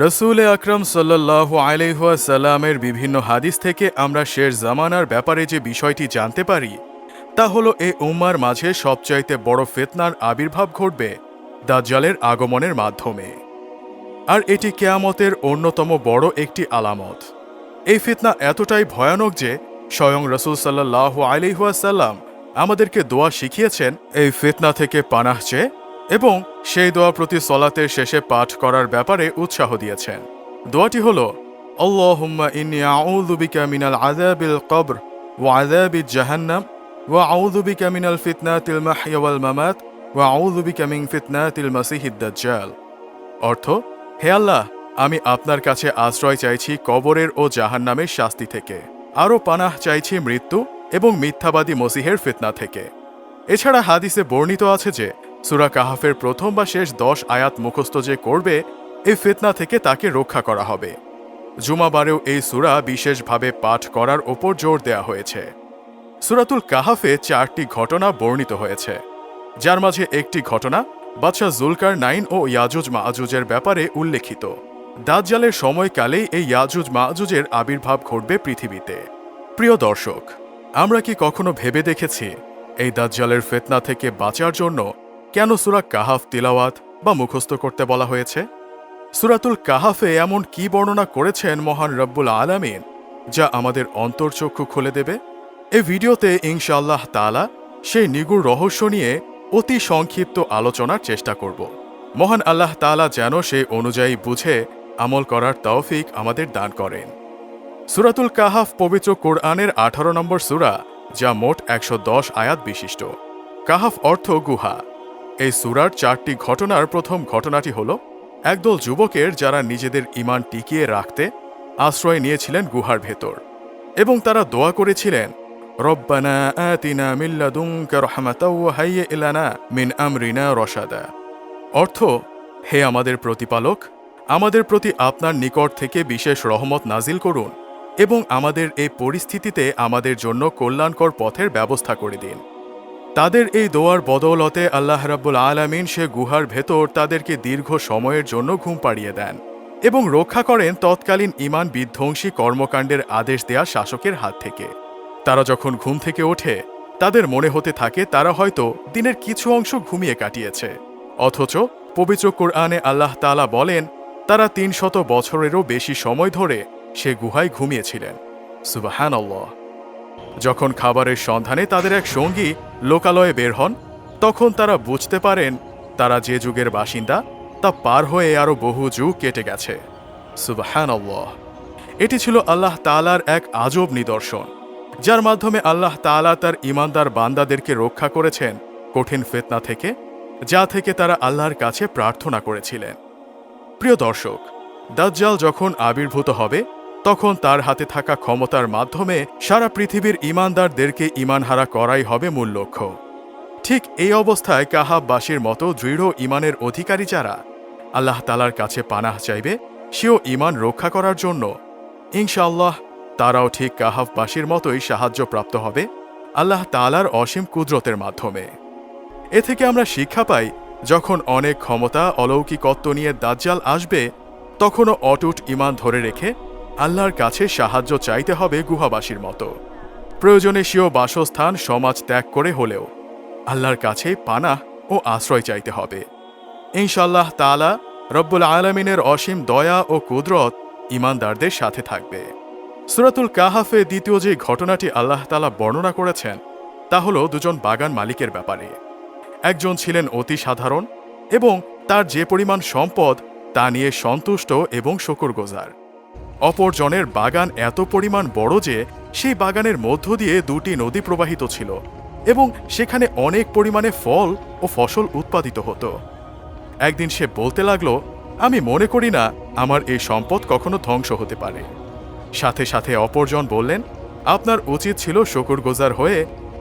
রসুল আকরম সাল্লাল্লাহু আলাইহি ওয়াসাল্লামের বিভিন্ন হাদিস থেকে আমরা শেষ জামানার ব্যাপারে যে বিষয়টি জানতে পারি তা হলো এ উম্মার মাঝে সবচাইতে বড় ফিতনার আবির্ভাব ঘটবে দাজ্জালের আগমনের মাধ্যমে। আর এটি কিয়ামতের অন্যতম বড় একটি আলামত। এই ফিতনা এতটাই ভয়ানক যে স্বয়ং রসুল সাল্লাল্লাহু আলাইহি ওয়াসাল্লাম আমাদেরকে দোয়া শিখিয়েছেন এই ফিতনা থেকে পানাহ চেয়ে, এবং সেই দোয়া প্রতি সলাতের শেষে পাঠ করার ব্যাপারে উৎসাহ দিয়েছেন। দোয়াটি হল আল্লাহুম্মা ইন্নী আউযু বিকা মিনাল আযাবিল কবর ওয়া আযাবিজ জাহান্নাম ওয়া আউযু বিকা মিনাল ফিতনাতিল মাহইয়া ওয়াল মামাত ওয়া আউযু বিকা মিন ফিতনাতিল মাসিহিদ দাজ্জাল। অর্থ, হে আল্লাহ, আমি আপনার কাছে আশ্রয় চাইছি কবরের ও জাহান্নামের শাস্তি থেকে, আরও পানাহ চাইছি মৃত্যু এবং মিথ্যাবাদী মসিহের ফিতনা থেকে। এছাড়া হাদিসে বর্ণিত আছে যে সূরা কাহাফের প্রথম বা শেষ 10 আয়াত মুখস্থ যে করবে, এই ফিতনা থেকে তাকে রক্ষা করা হবে। জুমাবারেও এই সূরা বিশেষভাবে পাঠ করার ওপর জোর দেয়া হয়েছে। সূরাতুল কাহাফে 4টি ঘটনা বর্ণিত হয়েছে, যার মাঝে একটি ঘটনা বাদশাহ জুলকারনাইন ও ইয়াজুজ মাআজুজের ব্যাপারে উল্লেখিত। দাজ্জালের সময়কালেই এই ইয়াজুজ মাআজুজের আবির্ভাব ঘটবে পৃথিবীতে। প্রিয় দর্শক, আমরা কি কখনো ভেবে দেখেছি এই দাজ্জালের ফিতনা থেকে বাঁচার জন্য কেন সূরা কাহাফ তিলাওয়াত বা মুখস্থ করতে বলা হয়েছে? সূরাতুল কাহাফে এমন কি বর্ণনা করেছেন মহান রব্বুল আলামিন যা আমাদের অন্তর্চক্ষু খুলে দেবে? এই ভিডিওতে ইনশাআল্লাহ তাআলা সেই নিগুড় রহস্য নিয়ে অতি সংক্ষিপ্ত আলোচনার চেষ্টা করব। মহান আল্লাহ তাআলা যেন সেই অনুযায়ী বুঝে আমল করার তৌফিক আমাদের দান করেন। সূরাতুল কাহাফ পবিত্র কোরআনের 18 নম্বর সূরা, যা মোট 110 আয়াত বিশিষ্ট। কাহাফ অর্থ গুহা। এই সূরার 4টি ঘটনার প্রথম ঘটনাটি হল একদল যুবকের যারা নিজেদের ঈমান টিকিয়ে রাখতে আশ্রয় নিয়েছিলেন গুহার ভেতর, এবং তারা দোয়া করেছিলেন, রব্বানা আতিনা মিন লাদুনকা রাহমাতাও ওয়া হাইয়্যি লানা মিন আমরিনা রশাদা। অর্থ, হে আমাদের প্রতিপালক, আমাদের প্রতি আপনার নিকট থেকে বিশেষ রহমত নাজিল করুন এবং আমাদের এই পরিস্থিতিতে আমাদের জন্য কল্যাণকর পথের ব্যবস্থা করে দিন। তাদের এই দোয়ার বদৌলতে আল্লাহ রাব্বুল আলামিন সে গুহার ভেতর তাদেরকে দীর্ঘ সময়ের জন্য ঘুম পাড়িয়ে দেন এবং রক্ষা করেন তৎকালীন ঈমান বিধ্বংসী কর্মকাণ্ডের আদেশ দেয়া শাসকের হাত থেকে। তারা যখন ঘুম থেকে ওঠে, তাদের মনে হতে থাকে তারা হয়তো দিনের কিছু অংশ ঘুমিয়ে কাটিয়েছে, অথচ পবিত্র কোরআনে আল্লাহ তাআলা বলেন তারা 300 বছরেরও বেশি সময় ধরে সে গুহায় ঘুমিয়েছিলেন। সুবহানাল্লাহ। যখন খাবারের সন্ধানে তাদের এক সঙ্গী লোকালয়ে বের হন, তখন তারা বুঝতে পারেন তারা যে যুগের বাসিন্দা তা পার হয়ে আরও বহু যুগ কেটে গেছে। সুবহানাল্লাহ। এটি ছিল আল্লাহ তাআলার এক আজব নিদর্শন, যার মাধ্যমে আল্লাহ তাআলা তার ঈমানদার বান্দাদেরকে রক্ষা করেছেন কঠিন ফিতনা থেকে, যা থেকে তারা আল্লাহর কাছে প্রার্থনা করেছিলেন। প্রিয় দর্শক, দাজ্জাল যখন আবির্ভূত হবে, তখন তার হাতে থাকা ক্ষমতার মাধ্যমে সারা পৃথিবীর ঈমানদারদেরকে ঈমানহারা করাই হবে মূল লক্ষ্য। ঠিক এই অবস্থায় কাহাফবাসীর মতো দৃঢ় ঈমানের অধিকারী যারা আল্লাহ তাআলার কাছে পানাহ চাইবে সেও ঈমান রক্ষা করার জন্য, ইনশাআল্লাহ তারাও ঠিক কাহাফবাসীর মতোই সাহায্যপ্রাপ্ত হবে আল্লাহ তাআলার অসীম কুদরতের মাধ্যমে। এ থেকে আমরা শিক্ষা পাই, যখন অনেক ক্ষমতা অলৌকিকত্ব নিয়ে দাজ্জাল আসবে, তখনও অটুট ঈমান ধরে রেখে আল্লাহর কাছে সাহায্য চাইতে হবে গুহাবাসীর মতো। প্রয়োজনে স্বীয় বাসস্থান সমাজ ত্যাগ করে হলেও আল্লাহর কাছে পানাহ ও আশ্রয় চাইতে হবে। ইনশাআল্লাহ তাআলা রব্বুল আলামিনের অসীম দয়া ও কুদরত ঈমানদারদের সাথে থাকবে। সূরাতুল কাহাফে দ্বিতীয় যে ঘটনাটি আল্লাহ তাআলা বর্ণনা করেছেন তা হল দুজন বাগান মালিকের ব্যাপারে। একজন ছিলেন অতি সাধারণ এবং তার যে পরিমাণ সম্পদ তা নিয়ে সন্তুষ্ট এবং শুকরগুজার। অপরজনের বাগান এত পরিমাণ বড় যে সেই বাগানের মধ্য দিয়ে 2টি নদী প্রবাহিত ছিল এবং সেখানে অনেক পরিমাণে ফল ও ফসল উৎপাদিত হতো। একদিন সে বলতে লাগলো, আমি মনে করি না আমার এই সম্পদ কখনো ধ্বংস হতে পারে। সাথে সাথে অপরজন বললেন, আপনার উচিত ছিল শুকরগুজার হয়ে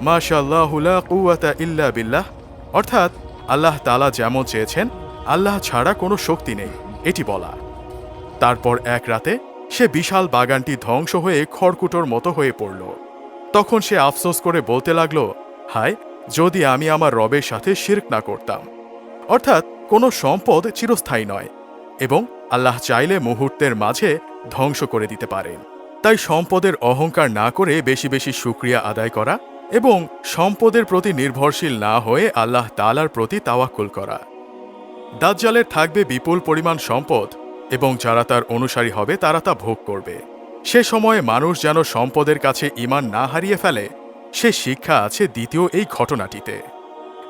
মাশাআল্লাহু লা কুওয়াতা ইল্লা বিল্লাহ, অর্থাৎ আল্লাহ তাআলা যেমন চেয়েছেন আল্লাহ ছাড়া কোনো শক্তি নেই, এটি বলা। তারপর এক রাতে সে বিশাল বাগানটি ধ্বংস হয়ে খড়কুটোর মতো হয়ে পড়ল। তখন সে আফসোস করে বলতে লাগলো, হায়, যদি আমি আমার রবের সাথে শিরক না করতাম। অর্থাৎ কোনো সম্পদ চিরস্থায়ী নয় এবং আল্লাহ চাইলে মুহূর্তের মাঝে ধ্বংস করে দিতে পারেন। তাই সম্পদের অহংকার না করে বেশি বেশি শুকরিয়া আদায় করা এবং সম্পদের প্রতি নির্ভরশীল না হয়ে আল্লাহ তাআলার প্রতি তাওয়াক্কুল করা। দাজ্জালের থাকবে বিপুল পরিমাণ সম্পদ এবং যারা তার অনুসারী হবে তারা তা ভোগ করবে। সে সময়ে মানুষ যেন সম্পদের কাছে ঈমান না হারিয়ে ফেলে, সে শিক্ষা আছে দ্বিতীয় এই ঘটনাটিতে।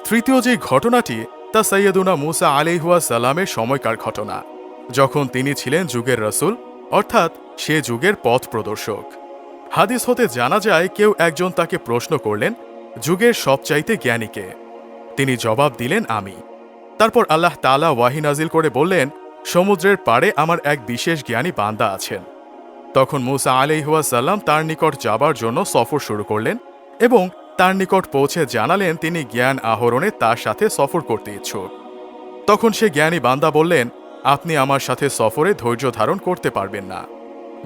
তৃতীয় যে ঘটনাটি তা সৈয়দুনা মুসা আলাইহিস সালামের সময়কার ঘটনা, যখন তিনি ছিলেন যুগের রাসূল, অর্থাৎ সে যুগের পথ প্রদর্শক। হাদিস হতে জানা যায় কেউ একজন তাকে প্রশ্ন করলেন, যুগের সবচাইতে জ্ঞানীকে? তিনি জবাব দিলেন, আমি। তারপর আল্লাহ তাআলা ওয়াহী নাজিল করে বললেন, সমুদ্রের পাড়ে আমার এক বিশেষ জ্ঞানী বান্দা আছেন। তখন মুসা আলাইহিস সালাম তার নিকট যাবার জন্য সফর শুরু করলেন এবং তার নিকট পৌঁছে জানালেন তিনি জ্ঞান আহরণে তার সাথে সফর করতে ইচ্ছুক। তখন সে জ্ঞানী বান্দা বললেন, আপনি আমার সাথে সফরে ধৈর্য ধারণ করতে পারবেন না।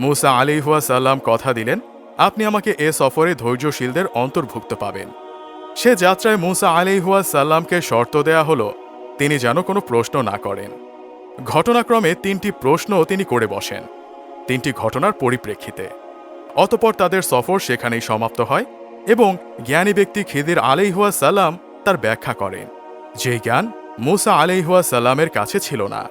মুসা আলাইহিস সালাম কথা দিলেন, আপনি আমাকে এ সফরে ধৈর্যশীলদের অন্তর্ভুক্ত পাবেন। সে যাত্রায় মুসা আলাইহিস সালামকে শর্ত দেয়া হলো তিনি যেন কোনো প্রশ্ন না করেন। ঘটনাক্রমে 3টি প্রশ্ন তিনি করে বসেন, 3টি ঘটনার পরিপ্রেক্ষিতে। অতঃপর তাদের সফর সেখানেই সমাপ্ত হয় এবং জ্ঞানী ব্যক্তি খিদির আলাইহিস সালাম তার ব্যাখ্যা করেন, যে জ্ঞান মুসা আলাইহিস সালামের কাছে ছিল না।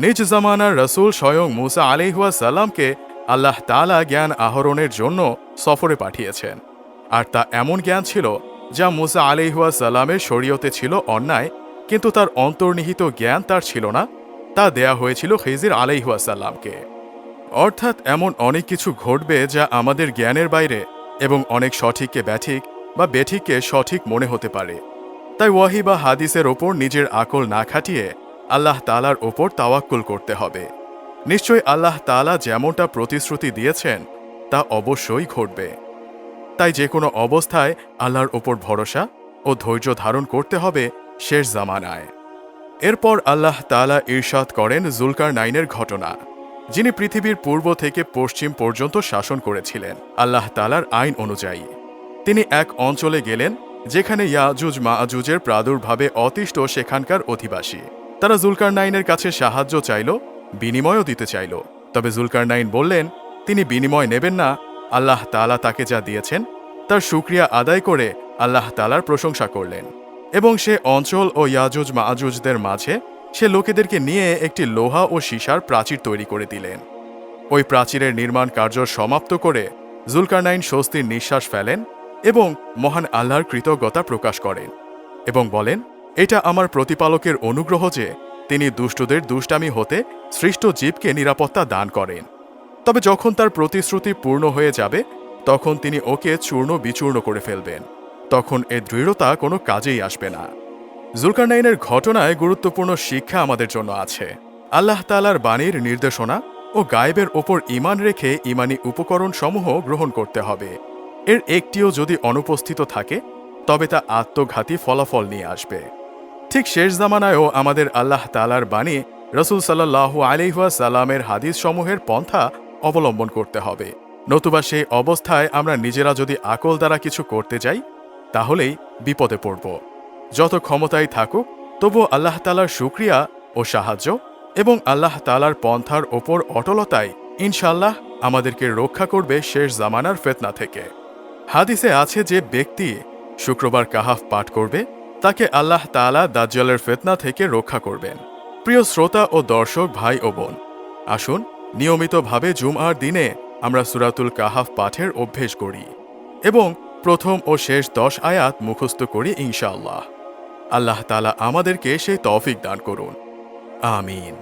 নিজ জামানার রাসূল স্বয়ং মুসা আলাইহিস সালামকে আল্লাহ তাআলা জ্ঞান আহরণের জন্য সফরে পাঠিয়েছেন, আর তা এমন জ্ঞান ছিল যা মুসা আলাইহিস সালামের শরীয়তে ছিল অন্যায়, কিন্তু তার অন্তর্নিহিত জ্ঞান তার ছিল না, তা দেয়া হয়েছিল খিজির আলাইহিস সালামকে। অর্থাৎ এমন অনেক কিছু ঘটবে যা আমাদের জ্ঞানের বাইরে এবং অনেক সঠিককে ব্যাঠিক বা বেঠিককে সঠিক মনে হতে পারে। তাই ওয়াহি বা হাদিসের ওপর নিজের আকল না খাটিয়ে আল্লাহ তাআলার ওপর তাওয়াক্কুল করতে হবে। নিশ্চয়ই আল্লাহ তাআলা যেমনটা প্রতিশ্রুতি দিয়েছেন তা অবশ্যই ঘটবে। তাই যে কোনো অবস্থায় আল্লাহর ওপর ভরসা ও ধৈর্য ধারণ করতে হবে শেষ জামানায়। এরপর আল্লাহ তাআলা ইরশাদ করেন যুলকারনাইনের ঘটনা, যিনি পৃথিবীর পূর্ব থেকে পশ্চিম পর্যন্ত শাসন করেছিলেন আল্লাহ তাআলার আইন অনুযায়ী। তিনি এক অঞ্চলে গেলেন যেখানে ইয়াজুজ মাজুজের প্রাদুর্ভাবে অতিষ্ঠ সেখানকার অধিবাসী। তারা যুলকারনাইনের কাছে সাহায্য চাইল, বিনিময়ও দিতে চাইল। তবে যুলকারনাইন বললেন তিনি বিনিময় নেবেন না, আল্লাহ তাআলা তাকে যা দিয়েছেন তার শুকরিয়া আদায় করে আল্লাহ তাআলার প্রশংসা করলেন এবং সে অঞ্চল ও ইয়াজুজ মাজুজদের মাঝে সে লোকেদেরকে নিয়ে একটি লোহা ও সীসার প্রাচীর তৈরি করে দিলেন। ওই প্রাচীরের নির্মাণ কার্য সমাপ্ত করে যুলকারনাইন স্বস্তির নিঃশ্বাস ফেলেন এবং মহান আল্লাহর কৃতজ্ঞতা প্রকাশ করেন এবং বলেন, এটা আমার প্রতিপালকের অনুগ্রহ যে তিনি দুষ্টদের দুষ্টামি হতে সৃষ্ট জীবকে নিরাপত্তা দান করেন। তবে যখন তার প্রতিশ্রুতি পূর্ণ হয়ে যাবে তখন তিনি ওকে চূর্ণ বিচূর্ণ করে ফেলবেন, তখন এ দৃঢ়তা কোনো কাজেই আসবে না। যুলকারনাইনের ঘটনায় গুরুত্বপূর্ণ শিক্ষা আমাদের জন্য আছে। আল্লাহ তাআলার বাণীর নির্দেশনা ও গায়েবের ওপর ঈমান রেখে ঈমানি উপকরণ সমূহ গ্রহণ করতে হবে। এর একটিও যদি অনুপস্থিত থাকে তবে তা আত্মঘাতী ফলাফল নিয়ে আসবে। ঠিক শেষ জামানায়ও আমাদের আল্লাহ তাআলার বাণী রাসূল সাল্লাল্লাহু আলাইহি সাল্লামের হাদিস সমূহের পন্থা অবলম্বন করতে হবে, নতুবা সেই অবস্থায় আমরা নিজেরা যদি আকল দ্বারা কিছু করতে যাই তাহলেই বিপদে পড়ব। যত ক্ষমতাই থাকুক তবু আল্লাহ তাআলার শুকরিয়া ও সাহায্য এবং আল্লাহ তাআলার পন্থার ওপর অটলতাই ইনশাআল্লাহ আমাদেরকে রক্ষা করবে শেষ জামানার ফিতনা থেকে। হাদিসে আছে যে ব্যক্তি শুক্রবার কাহাফ পাঠ করবে তাকে আল্লাহ তাআলা দাজ্জালের ফিতনা থেকে রক্ষা করবেন। প্রিয় শ্রোতা ও দর্শক ভাই ও বোন, আসুন নিয়মিতভাবে জুমআর দিনে আমরা সূরাতুল কাহাফ পাঠের অভ্যেস করি এবং প্রথম ও শেষ 10 আয়াত মুখস্থ করি ইনশাআল্লাহ। আল্লাহ তাআলা আমাদেরকে সেই তৌফিক দান করুন। আমিন।